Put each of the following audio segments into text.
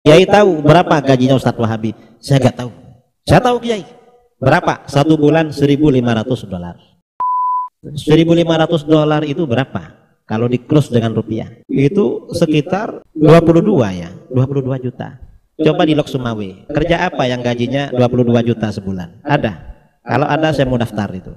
Kiai tahu berapa gajinya Ustadz Wahabi? Saya nggak tahu. Saya tahu Kiai. Berapa? Satu bulan $1.500. $1.500 itu berapa? Kalau di cross dengan rupiah itu sekitar 22 ya, 22 juta. Coba di Lok Sumawe, kerja apa yang gajinya 22 juta sebulan? Ada? Kalau ada saya mau daftar itu.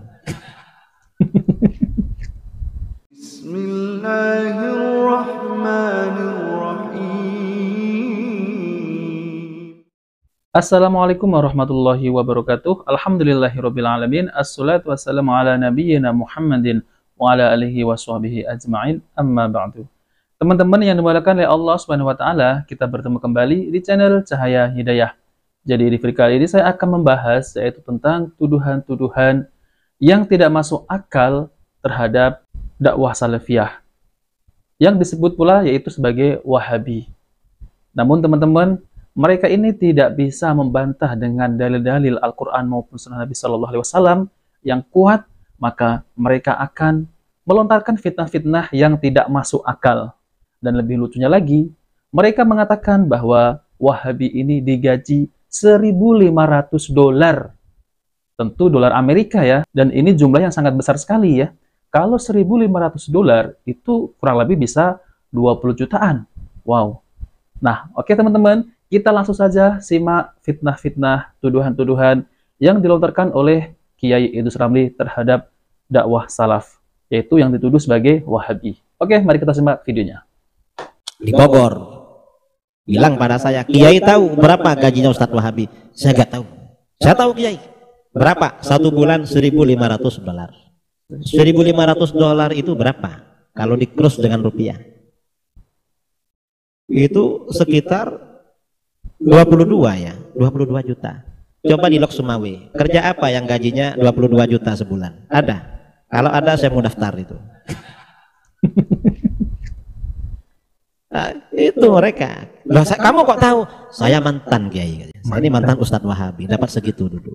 Assalamualaikum warahmatullahi wabarakatuh. Alhamdulillahirabbil alamin. Assalatu wassalamu ala nabiyyina Muhammadin wa ala alihi washabbihi ajma'in. Amma ba'du. Teman-teman yang dimuliakan oleh Allah Subhanahu wa taala, kita bertemu kembali di channel Cahaya Hidayah. Jadi di video kali ini saya akan membahas yaitu tentang tuduhan-tuduhan yang tidak masuk akal terhadap dakwah salafiyah, yang disebut pula yaitu sebagai Wahabi. Namun teman-teman, mereka ini tidak bisa membantah dengan dalil-dalil Al-Quran maupun Sunnah Nabi Shallallahu Alaihi Wasallam yang kuat, maka mereka akan melontarkan fitnah-fitnah yang tidak masuk akal. Dan lebih lucunya lagi, mereka mengatakan bahwa Wahabi ini digaji $1.500. Tentu dolar Amerika ya, dan ini jumlah yang sangat besar sekali ya. Kalau $1.500 itu kurang lebih bisa 20 jutaan. Wow. Nah, oke teman-teman, kita langsung saja simak fitnah-fitnah, tuduhan-tuduhan yang dilontarkan oleh Kiai Idrus Ramli terhadap dakwah salaf, yaitu yang dituduh sebagai Wahabi. Oke, mari kita simak videonya. Di Bogor, bilang pada saya, Kiai tahu berapa gajinya Ustadz Wahabi? Saya nggak tahu. Saya tahu Kiai. Berapa? Satu bulan $1.500. $1.500 itu berapa? Kalau di cross dengan rupiah itu sekitar 22 ya, 22 juta. Coba di Lok Sumawe, kerja apa yang gajinya 22 juta sebulan? Ada? Kalau ada saya mau daftar itu. Nah, itu mereka. Loh, kamu kok tahu? Saya mantan Kiai. Ini mantan Ustadz Wahabi, dapat segitu dulu.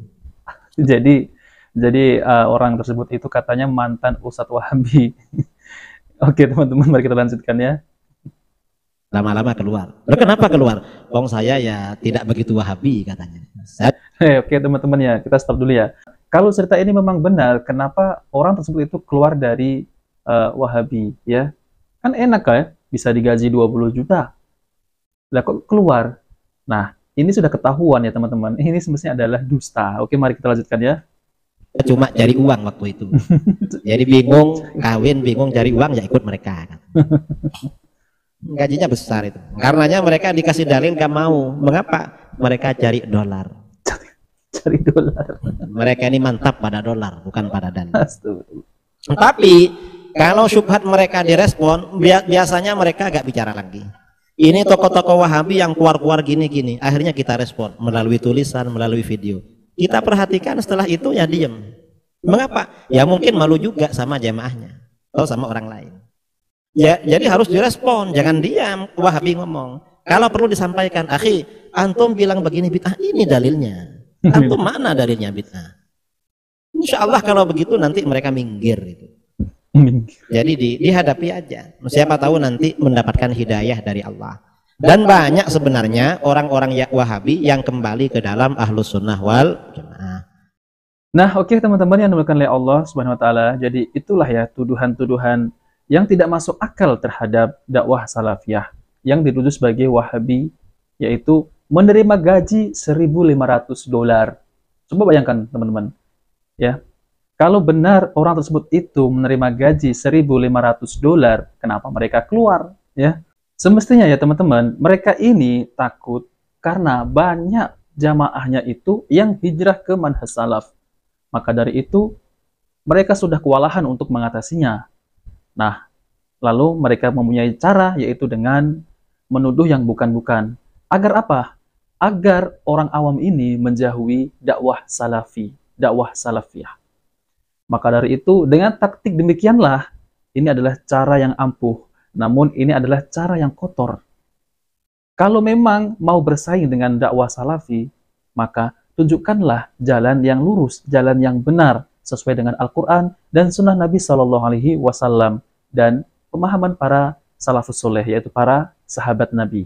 Jadi orang tersebut itu katanya mantan Ustadz Wahabi. Oke teman-teman, mari kita lanjutkan ya. Lama-lama keluar. Loh, kenapa keluar? Wong saya ya tidak begitu Wahabi katanya. Oke teman-teman ya, kita stop dulu ya. Kalau cerita ini memang benar, kenapa orang tersebut itu keluar dari Wahabi ya? Kan enak ya, bisa digaji 20 juta. Lah kok keluar? Nah, ini sudah ketahuan ya teman-teman. Ini semestinya adalah dusta. Oke, mari kita lanjutkan ya. Cuma cari uang waktu itu. Jadi bingung kawin, bingung cari uang ya ikut mereka. Gajinya besar itu. Karenanya mereka dikasih dalil gak mau. Mengapa? Mereka cari dolar. Cari dolar. Mereka ini mantap pada dolar, bukan pada dalil. Tapi kalau syubhat mereka direspon, biasanya mereka gak bicara lagi. Ini tokoh-tokoh Wahabi yang keluar-keluar gini-gini. Akhirnya kita respon melalui tulisan, melalui video. Kita perhatikan setelah itu ya diem. Mengapa? Ya mungkin malu juga sama jamaahnya atau sama orang lain. Ya, jadi harus direspon, jangan diam. Wahabi ngomong. Kalau perlu disampaikan, akhi, antum bilang begini bid'ah, ini dalilnya. Antum mana dalilnya bid'ah? Insya Allah kalau begitu nanti mereka minggir itu. Jadi dihadapi aja. Siapa tahu nanti mendapatkan hidayah dari Allah. Dan banyak sebenarnya orang-orang Wahabi yang kembali ke dalam Ahlus Sunnah wal Jamaah. Nah, oke teman-teman yang dimuliakan oleh Allah Subhanahu wa taala. Jadi itulah ya tuduhan-tuduhan yang tidak masuk akal terhadap dakwah salafiyah yang dituduh sebagai Wahabi, yaitu menerima gaji $1.500. Coba bayangkan teman-teman ya, kalau benar orang tersebut itu menerima gaji $1.500, kenapa mereka keluar ya? Semestinya ya teman-teman, mereka ini takut karena banyak jamaahnya itu yang hijrah ke manhaj salaf. Maka dari itu mereka sudah kewalahan untuk mengatasinya. Nah, lalu mereka mempunyai cara, yaitu dengan menuduh yang bukan-bukan. Agar apa? Agar orang awam ini menjauhi dakwah salafi, dakwah salafiyah. Maka dari itu, dengan taktik demikianlah, ini adalah cara yang ampuh. Namun ini adalah cara yang kotor. Kalau memang mau bersaing dengan dakwah salafi, maka tunjukkanlah jalan yang lurus, jalan yang benar, sesuai dengan Al-Quran dan Sunnah Nabi Shallallahu Alaihi Wasallam dan pemahaman para salafus soleh, yaitu para sahabat Nabi.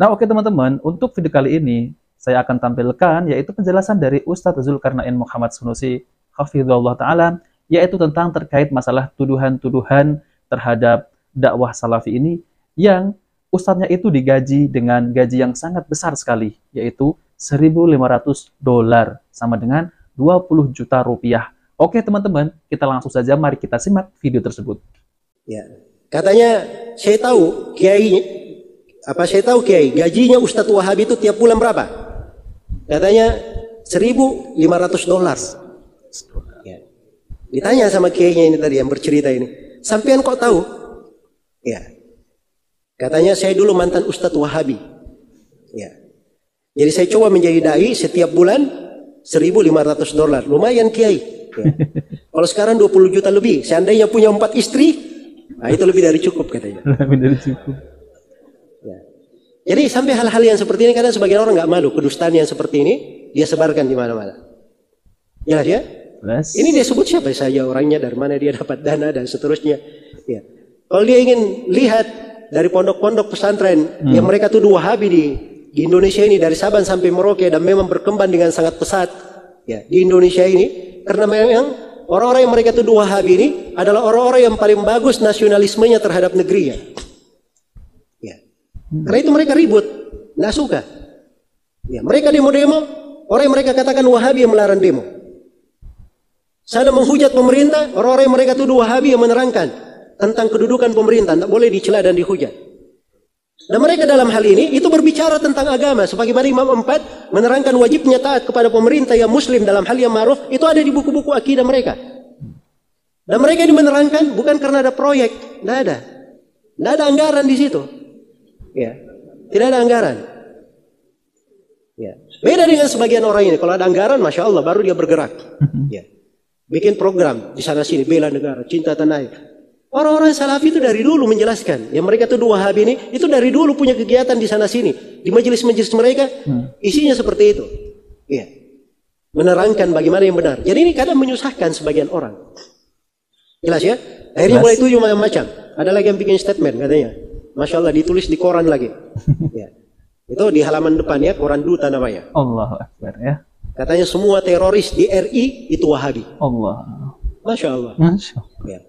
Nah, oke teman-teman, untuk video kali ini saya akan tampilkan yaitu penjelasan dari Ustadz Zulkarnain Muhammad Sunusi hafizahullah taala, yaitu tentang terkait masalah tuduhan-tuduhan terhadap dakwah salafi ini yang ustadznya itu digaji dengan gaji yang sangat besar sekali, yaitu $1.500 sama dengan 20 juta rupiah. Oke teman-teman, kita langsung saja mari kita simak video tersebut. Ya. Katanya saya tahu kiai gajinya Ustadz Wahabi itu tiap bulan berapa? Katanya $1.500. Ya. Ditanya sama kiainya ini tadi yang bercerita ini, sampean kok tahu? Ya. Katanya saya dulu mantan Ustadz Wahabi. Ya. Jadi saya coba menjadi dai setiap bulan $1.500. Lumayan kiai. Ya. Kalau sekarang 20 juta lebih, seandainya punya 4 istri, nah itu lebih dari cukup katanya. Lebih dari cukup. Ya. Jadi sampai hal-hal yang seperti ini kadang sebagian orang nggak malu, kedustaan yang seperti ini dia sebarkan di mana-mana. Jelas ya? Yes. Ini dia sebut siapa saja orangnya, dari mana dia dapat dana dan seterusnya. Ya. Kalau dia ingin lihat dari pondok-pondok pesantren yang mereka tuduh Wahabi di Indonesia ini dari Sabang sampai Merauke dan memang berkembang dengan sangat pesat ya di Indonesia ini, karena memang orang-orang yang mereka tuduh Wahabi ini adalah orang-orang yang paling bagus nasionalismenya terhadap negerinya. Ya. Karena itu mereka ribut, nggak suka. Ya, mereka demo-demo, orang yang mereka katakan Wahabi yang melarang demo. Sana menghujat pemerintah, orang-orang yang mereka tuduh Wahabi yang menerangkan tentang kedudukan pemerintah, tidak boleh dicela dan dihujat. Dan mereka dalam hal ini itu berbicara tentang agama, sebagaimana Imam 4 menerangkan wajibnya taat kepada pemerintah yang muslim dalam hal yang ma'ruf, itu ada di buku-buku akidah mereka. Dan mereka ini menerangkan bukan karena ada proyek, tidak ada anggaran di situ. Ya, tidak ada anggaran. Ya. Beda dengan sebagian orang ini, kalau ada anggaran, masya Allah, baru dia bergerak. Ya. Bikin program di sana sini, bela negara, cinta tanah air. Orang-orang salafi itu dari dulu menjelaskan, yang mereka tuduh Wahabi ini, itu dari dulu punya kegiatan di sana sini, di majelis-majelis mereka, isinya seperti itu. Ya. Menerangkan bagaimana yang benar. Jadi ini kadang menyusahkan sebagian orang. Jelas ya? Akhirnya mulai tujuh macam-macam. Ada lagi yang bikin statement katanya. Masya Allah, ditulis di koran lagi. Ya. Itu di halaman depan ya, koran duta namanya. Allahu Akbar ya. Katanya semua teroris di RI itu Wahabi. Allah. Masya Allah. Masya Allah. Ya.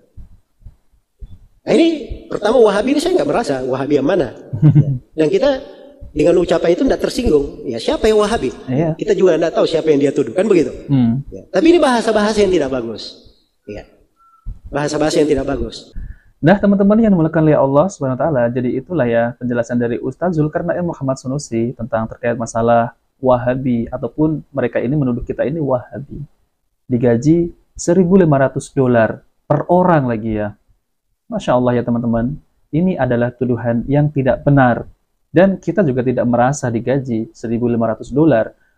Nah ini pertama Wahabi ini saya nggak merasa Wahabi yang mana. Ya. Dan kita dengan ucapan itu tidak tersinggung. Ya siapa yang Wahabi? Iya. Kita juga tidak tahu siapa yang dia tuduh. Kan begitu? Ya. Tapi ini bahasa-bahasa yang tidak bagus. Ya. Bahasa-bahasa yang tidak bagus. Nah, teman-teman yang dimuliakan oleh Allah Subhanahu wa taala, jadi itulah ya penjelasan dari Ustadz Zulkarnain Muhammad Sunusi tentang terkait masalah Wahabi ataupun mereka ini menuduh kita ini Wahabi. Digaji $1.500 per orang lagi ya. Masya Allah ya teman-teman. Ini adalah tuduhan yang tidak benar. Dan kita juga tidak merasa digaji $1.500.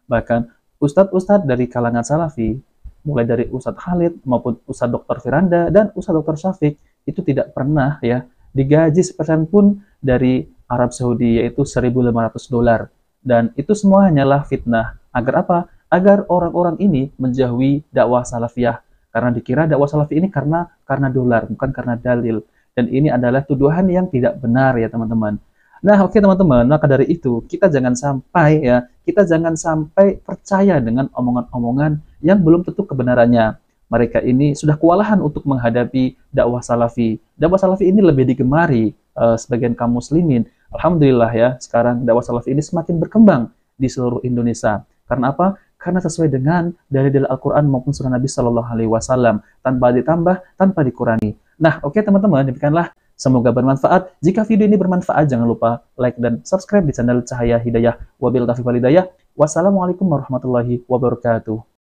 Bahkan ustadz-ustadz dari kalangan salafi, mulai dari Ustadz Khalid maupun Ustadz Dr. Firanda dan Ustadz Dr. Syafiq, itu tidak pernah ya digaji sepersen pun dari Arab Saudi, yaitu $1.500. Dan itu semua hanyalah fitnah. Agar apa? Agar orang-orang ini menjauhi dakwah salafiyah. Karena dikira dakwah salafi ini karena dolar, bukan karena dalil. Dan ini adalah tuduhan yang tidak benar ya teman-teman. Nah, oke teman-teman, maka dari itu kita jangan sampai percaya dengan omongan-omongan yang belum tentu kebenarannya. Mereka ini sudah kewalahan untuk menghadapi dakwah salafi. Dakwah salafi ini lebih digemari sebagian kaum muslimin. Alhamdulillah ya, sekarang dakwah salafi ini semakin berkembang di seluruh Indonesia. Karena apa? Karena sesuai dengan dalil Al-Quran maupun Sunnah Nabi Shallallahu Alaihi Wasallam, tanpa ditambah, tanpa dikurangi. Nah, oke teman-teman, demikianlah. Semoga bermanfaat. Jika video ini bermanfaat, jangan lupa like dan subscribe di channel Cahaya Hidayah. Wabillahi taufiq wal hidayah. Wassalamualaikum warahmatullahi wabarakatuh.